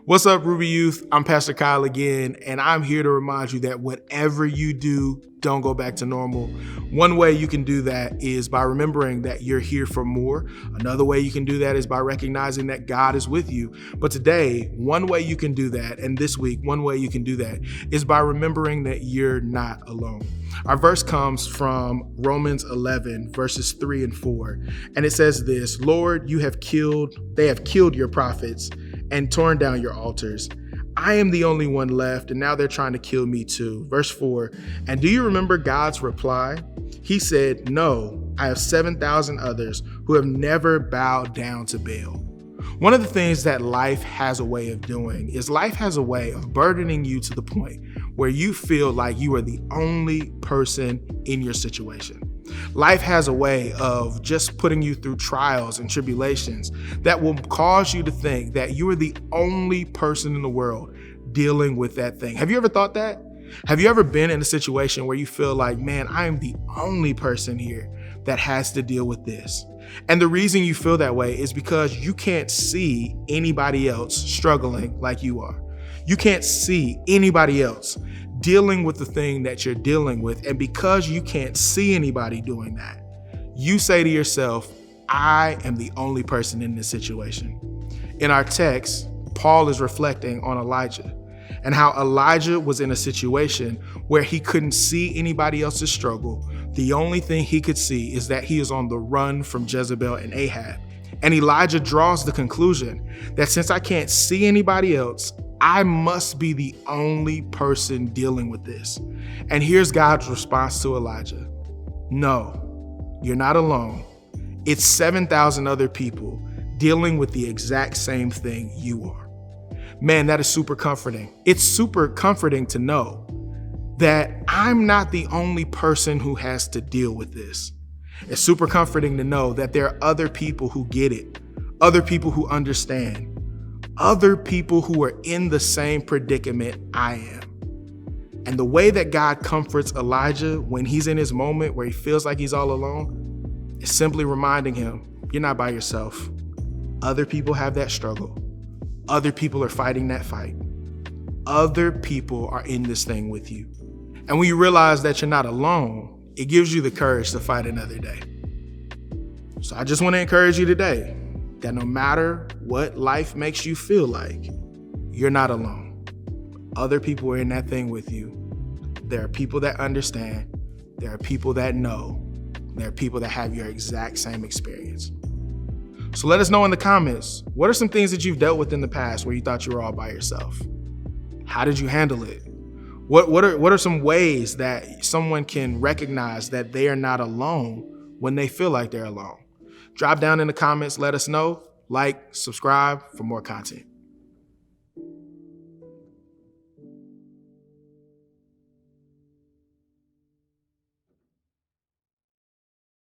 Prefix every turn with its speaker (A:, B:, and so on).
A: What's up, Rubidoux Youth? I'm Pastor Kyle again, and I'm here to remind you that whatever you do, don't go back to normal. One way you can do that is by remembering that you're here for more. Another way you can do that is by recognizing that God is with you. But today, one way you can do that, and this week, one way you can do that is by remembering that you're not alone. Our verse comes from Romans 11, verses 3 and 4. And it says this: Lord, they have killed your prophets and torn down your altars. I am the only one left, and now they're trying to kill me too. Verse 4, and do you remember God's reply? He said, no, I have 7,000 others who have never bowed down to Baal. One of the things that life has a way of doing is life has a way of burdening you to the point where you feel like you are the only person in your situation. Life has a way of just putting you through trials and tribulations that will cause you to think that you are the only person in the world dealing with that thing. Have you ever thought that? Have you ever been in a situation where you feel like, man, I am the only person here that has to deal with this? And the reason you feel that way is because you can't see anybody else struggling like you are. You can't see anybody else dealing with the thing that you're dealing with. And because you can't see anybody doing that, you say to yourself, I am the only person in this situation. In our text, Paul is reflecting on Elijah and how Elijah was in a situation where he couldn't see anybody else's struggle. The only thing he could see is that he is on the run from Jezebel and Ahab. And Elijah draws the conclusion that since I can't see anybody else, I must be the only person dealing with this. And here's God's response to Elijah. No, you're not alone. It's 7,000 other people dealing with the exact same thing you are. Man, that is super comforting. It's super comforting to know that I'm not the only person who has to deal with this. It's super comforting to know that there are other people who get it, other people who understand, other people who are in the same predicament I am. And the way that God comforts Elijah when he's in his moment where he feels like he's all alone is simply reminding him, you're not by yourself. Other people have that struggle. Other people are fighting that fight. Other people are in this thing with you. And when you realize that you're not alone, it gives you the courage to fight another day. So I just want to encourage you today that no matter what life makes you feel like, you're not alone. Other people are in that thing with you. There are people that understand. There are people that know. There are people that have your exact same experience. So let us know in the comments, what are some things that you've dealt with in the past where you thought you were all by yourself? How did you handle it? What are some ways that someone can recognize that they are not alone when they feel like they're alone? Drop down in the comments, let us know. Like, subscribe for more content.